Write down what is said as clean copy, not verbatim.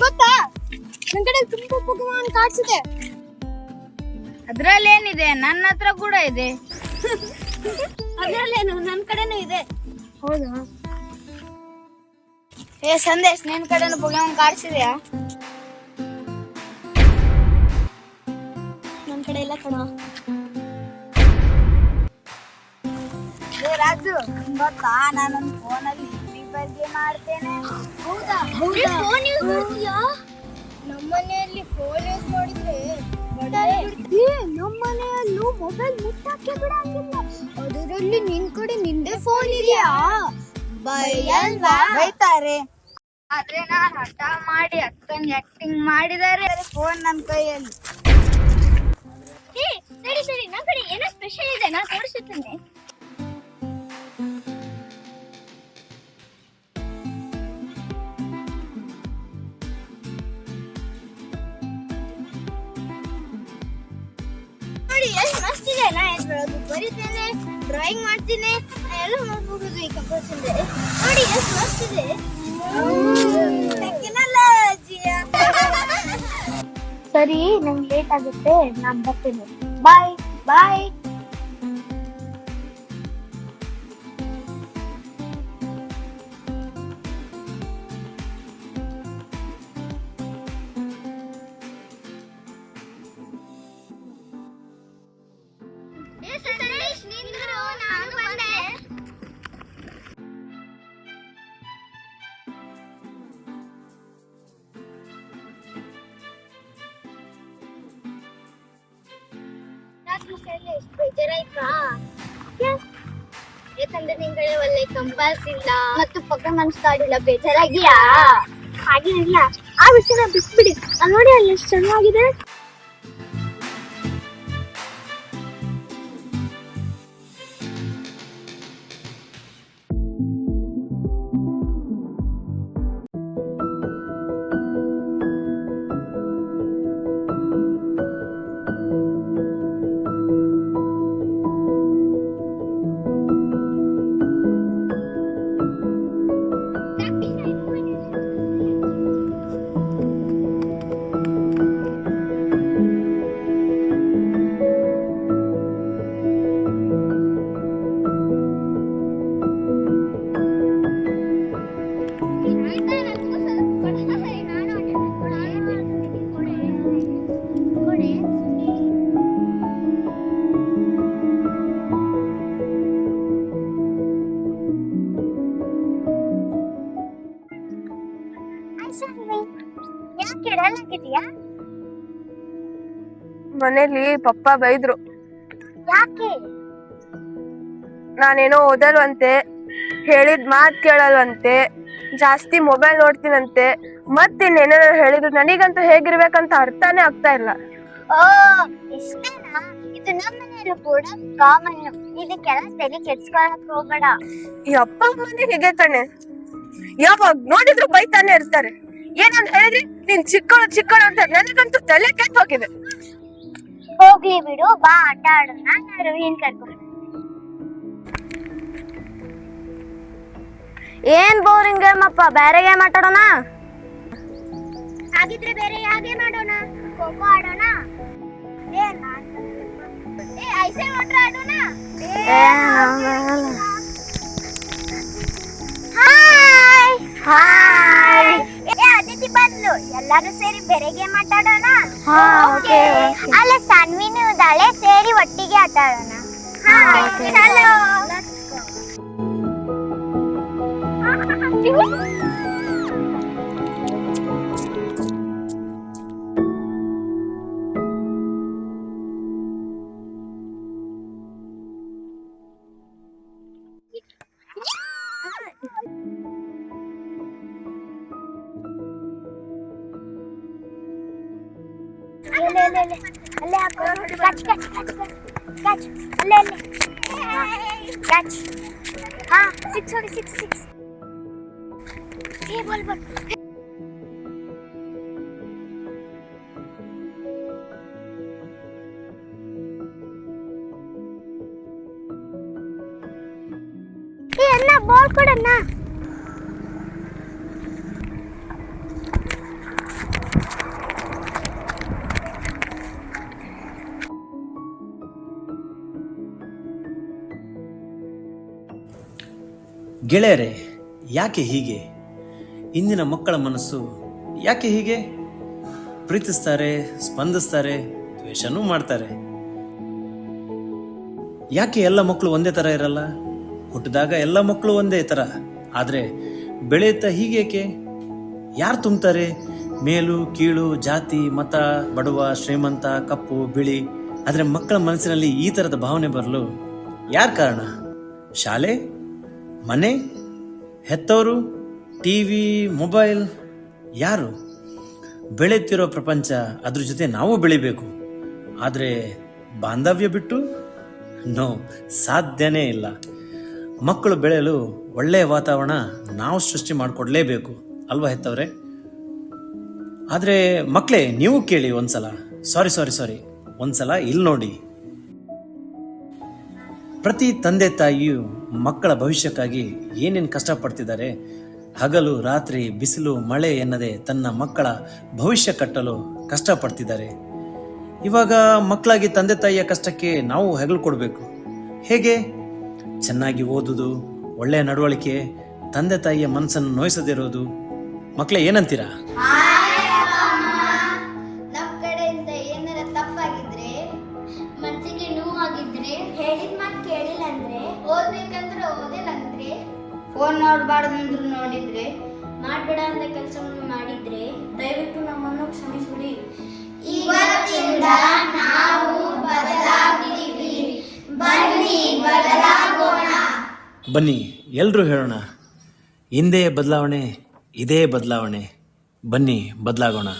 ಗೊತ್ತಾ ನನ್ ಕಡೆ ತುಂಬಾ ಪೋಕೆಮಾನ್ ಕಾರ್ಡ್ಸ್ ಇದೆ. ಅದ್ರಲ್ಲಿ ಏನಿದೆ? ನನ್ನ ಹತ್ರ ಕೂಡ ಇದೆ. ಅದ್ರಲ್ಲೇನು? ನನ್ ಕಡೆನೂ ಇದೆ. ಹೌದಾ? ಏ ಸಂದೇಶ್, ನಿನ್ ಕಡೆನೂ ಪೋಕೆಮಾನ್ ಕಾರ್ಡ್ಸ್ ಇದೆಯಾ? ನನ್ ಕಡೆ ಇಲ್ಲ ಕಣ. ಏ ರಾಜು, ಗೊತ್ತಾ ನಾನೊಂದು ಫೋನಲ್ಲಿ ಫ್ರೀ ಫೈರ್ ಗೇಮ್ ಆಡ್ತೇನೆ. ಹೌದಾ? ಫೋನ್ ಯೂಸ್ ಮಾಡ್ತೀಯಾ? ನಮ್ಮನೆಯಲ್ಲಿ ಫೋನ್ ಯೂಸ್ ಮಾಡಿದ್ರೆ ನಮ್ಮನೆಯಲ್ಲೂ ಮೊಬೈಲ್ ಮುಟ್ಟಕ್ಕೆ ಬಿಡಂಗಿಲ್ಲ. ಅದರಲ್ಲಿ ನಿನ್ ಕಡೆ ನಿಂದೆ ಫೋನ್ ಇದೆಯಾ? ಬೈಯಲ್ವಾ? ಬೈತಾರೆ. ಆದ್ರೆ ನಾನು ಹಠ ಮಾಡಿ ಅಕ್ಕನ್ ಆಕ್ಟಿಂಗ್ ಮಾಡಿದರೆ ಫೋನ್ ನನ್ನ ಕೈಯಲ್ಲಿ. ಸರಿ ನನ್ನ ಕಡೆ ಏನೋ ಸ್ಪೆಷಲ್ ಇದೆ, ನಾನು ತೋರಿಸುತ್ತೇನೆ. ನೋಡಿ ಎಷ್ಟು ಮಸ್ತ್ ಇದೆ. ನಾ ಎದ್ರೊಳಗೆ ಬರೀತೇನೆ, ಡ್ರಾಯಿಂಗ್ ಮಾಡ್ತೀನಿ, ಎಲ್ಲ ನೋಡ್ಬಹುದು ಈ ಕಂಪೋಸಿಷನ್. ನೋಡಿ ಎಷ್ಟು ಮಸ್ತ್ ಇದೆ. ಸರಿ, ನಂಗೆ ಲೇಟ್ ಆಗುತ್ತೆ, ನಾನು ಬರ್ತೀನಿ. ಬಾಯ್ ಬಾಯ್. ಬೇಜಾರಾಯ್ತಾ? ಯಾಕಂದ್ರೆ ನಿನ್ ಕಡೆ ಒಳ್ಳೆ ಕಂಪಾಸ್ ಇಲ್ಲ ಮತ್ತು ಪೋಕೆಮಾನ್ ಕಾರ್ಡ್ ಇಲ್ಲ. ಬೇಜಾರಾಗಿಯಾ? ಹಾಗೇನಿಲ್ಲ, ಆ ವಿಷಯನ ಬಿಟ್ಬಿಡಿ. ನೋಡಿ ಅಲ್ಲಿ ಎಷ್ಟು ಚೆನ್ನಾಗಿದೆ. ಮನೇಲಿ ಪಪ್ಪ ಬೈದ್ರು. ಯಾಕೆ? ನಾನೇನೋ ಓದಲ್ವಂತೆ, ಹೇಳಿದ್ ಮಾತ್ ಕೇಳಲ್ವಂತೆ, ಜಾಸ್ತಿ ಮೊಬೈಲ್ ನೋಡ್ತೀನಂತೆ, ಮತ್ತಿನ್ನೇನೋ ಹೇಳಿದ್ರು. ನನಗಂತೂ ಹೇಗಿರ್ಬೇಕಂತ ಅರ್ಥನೇ ಆಗ್ತಾ ಇಲ್ಲ. ಓ, ಇಷ್ಟೇನಾ? ಇದು ನಮ್ಮ ಮನೆಯಲ್ಲೂ ಕೂಡ ಕಾಮನ್. ಇದಕ್ಕೆಲ್ಲ ತಲೆ ಕೆಡ್ಸ್ಕೊಳಕ್ ಹೋಗ್ಬೇಡ. ಈ ಅಪ್ಪ ಅಮ್ಮನೇ ಹೀಗೆ ಕಣೆ, ಯಾವಾಗ ನೋಡಿದ್ರು ಬೈತಾನೆ ಇರ್ತಾರೆ. ಏನಂತ ಹೇಳಿದ್ರಿ, ನೀನ್ ಚಿಕ್ಕಳು ಅಂತ. ನನಗಂತೂ ತಲೆ ಕೆಟ್ಟ ಹೋಗಿದೆ. ಹೋಗ್ಲಿ ಬಿಡು, ಬಾ ಆಟ ಆಡೋಣ. ನಾನು ರವಿನ್ ಕರ್ಕೊಂಡು. ಏನ್ ಬೋರಿಂಗ್ ಗೇಮ್ ಅಪ್ಪ, ಬೇರೆ ಗೇಮ್ ಆಟಾಡೋಣ. ಹಾಗಿದ್ರೆ ಬೇರೆ ಯಾವ ಗೇಮ್ ಆಡೋಣ? ಖೋಖೋ ಆಡೋಣ? ಐಸೆ ವಾಟರ್ ಆಡೋಣ? Hi hi. ಅದಿತಿ ಬಂದ್ಲು, ಎಲ್ಲರೂ ಸೇರಿ ಬೇರೆ ಗೇಮ್ ಆಟ ಆಡೋಣ. ಅಲ್ಲ, ಸಾನ್ವಿನೂ ಇದ್ದಾಳೆ, ಸೇರಿ ಒಟ್ಟಿಗೆ ಆಟ ಆಡೋಣ. ಚಲೋ. ಅಲ್ಲೇ ಹಾಕೋ. ಕ್ಯಾಚ್ ಅಲ್ಲೇ ಕ್ಯಾಚ್. ಹಾ, 6 ಹೊಡಿ, 6. ಏ ಬಾಲ್. ಬೋರ್ಡ್ ಕೊಡಣ್ಣ. ಗೆಳೆಯರೇ, ಯಾಕೆ ಹೀಗೆ? ಇಂದಿನ ಮಕ್ಕಳ ಮನಸ್ಸು ಯಾಕೆ ಹೀಗೆ? ಪ್ರೀತಿಸ್ತಾರೆ, ಸ್ಪಂದಿಸ್ತಾರೆ, ದ್ವೇಷನೂ ಮಾಡ್ತಾರೆ. ಯಾಕೆ ಎಲ್ಲ ಮಕ್ಕಳು ಒಂದೇ ಥರ ಇರಲ್ಲ? ಹುಟ್ಟಿದಾಗ ಎಲ್ಲ ಮಕ್ಕಳು ಒಂದೇ ಥರ, ಆದರೆ ಬೆಳೆಯುತ್ತಾ ಹೀಗೇಕೆ? ಯಾರು ತುಂಬ್ತಾರೆ? ಮೇಲು ಕೀಳು, ಜಾತಿ, ಮತ, ಬಡವ, ಶ್ರೀಮಂತ, ಕಪ್ಪು, ಬಿಳಿ. ಆದರೆ ಮಕ್ಕಳ ಮನಸ್ಸಿನಲ್ಲಿ ಈ ಥರದ ಭಾವನೆ ಬರಲು ಯಾರು ಕಾರಣ? ಶಾಲೆ, ಮನೆ, ಹೆತ್ತವರು, ಟಿವಿ, ಮೊಬೈಲ್? ಯಾರು? ಬೆಳೆಯುತ್ತಿರೋ ಪ್ರಪಂಚ, ಅದ್ರ ಜೊತೆ ನಾವು ಬೆಳಿಬೇಕು. ಆದರೆ ಬಾಂಧವ್ಯ ಬಿಟ್ಟು? ನೋ, ಸಾಧ್ಯನೇ ಇಲ್ಲ. ಮಕ್ಕಳು ಬೆಳೆಯಲು ಒಳ್ಳೆಯ ವಾತಾವರಣ ನಾವು ಸೃಷ್ಟಿ ಮಾಡಿಕೊಡ್ಲೇಬೇಕು ಅಲ್ವಾ ಹೆತ್ತವ್ರೆ? ಆದರೆ ಮಕ್ಕಳೇ, ನೀವು ಕೇಳಿ ಒಂದ್ಸಲ. ಸಾರಿ ಒಂದ್ಸಲ ಇಲ್ಲಿ ನೋಡಿ. ಪ್ರತಿ ತಂದೆ ತಾಯಿಯು ಮಕ್ಕಳ ಭವಿಷ್ಯಕ್ಕಾಗಿ ಏನೇನು ಕಷ್ಟಪಡ್ತಿದ್ದಾರೆ. ಹಗಲು ರಾತ್ರಿ, ಬಿಸಿಲು ಮಳೆ ಎನ್ನದೆ ತನ್ನ ಮಕ್ಕಳ ಭವಿಷ್ಯ ಕಟ್ಟಲು ಕಷ್ಟಪಡ್ತಿದ್ದಾರೆ. ಇವಾಗ ಮಕ್ಕಳಾಗಿ ತಂದೆ ತಾಯಿಯ ಕಷ್ಟಕ್ಕೆ ನಾವು ಹೆಗಲು ಕೊಡಬೇಕು. ಹೇಗೆ? ಚೆನ್ನಾಗಿ ಓದುದು, ಒಳ್ಳೆಯ ನಡವಳಿಕೆ, ತಂದೆ ತಾಯಿಯ ಮನಸ್ಸನ್ನು ನೋಯಿಸದಿರೋದು. ಮಕ್ಕಳೇ, ಏನಂತೀರಾ? ನಮ್ ಕಡೆಯಿಂದ ಏನಾರ ತಪ್ಪಾಗಿದ್ರೆ, ಮನ್ಸಿಗೆ ನೋವಾಗಿದ್ರೆ, ಹೇಳಿದ ಮಾತು ಕೇಳಿಲ್ಲ ಅಂದ್ರೆ, ಓದ್ಬೇಕಂದ್ರೆ ಓದಿಲ್ಲ ಅಂದ್ರೆ, ಫೋನ್ ನೋಡಬಾರ್ದಂದ್ರು ನೋಡಿದ್ರೆ, ಮಾಡ್ಬೇಡ ಅಂತ ಕೆಲಸವನ್ನು ಮಾಡಿದ್ರೆ ದಯವಿಟ್ಟು ನಮ್ಮನ್ನು ಕ್ಷಮಿಸಿಬಿಡಿ. ಇವತ್ತಿಂದ ನಾವು ಬದಲಾಗಿದ್ದೀವಿ. ಬನ್ನಿ ಬದಲಾಗೋಣ. ಬನ್ನಿ ಎಲ್ಲರೂ ಹೇಳೋಣ, ಹಿಂದೆ ಬದಲಾವಣೆ, ಇದೇ ಬದಲಾವಣೆ. ಬನ್ನಿ ಬದಲಾಗೋಣ.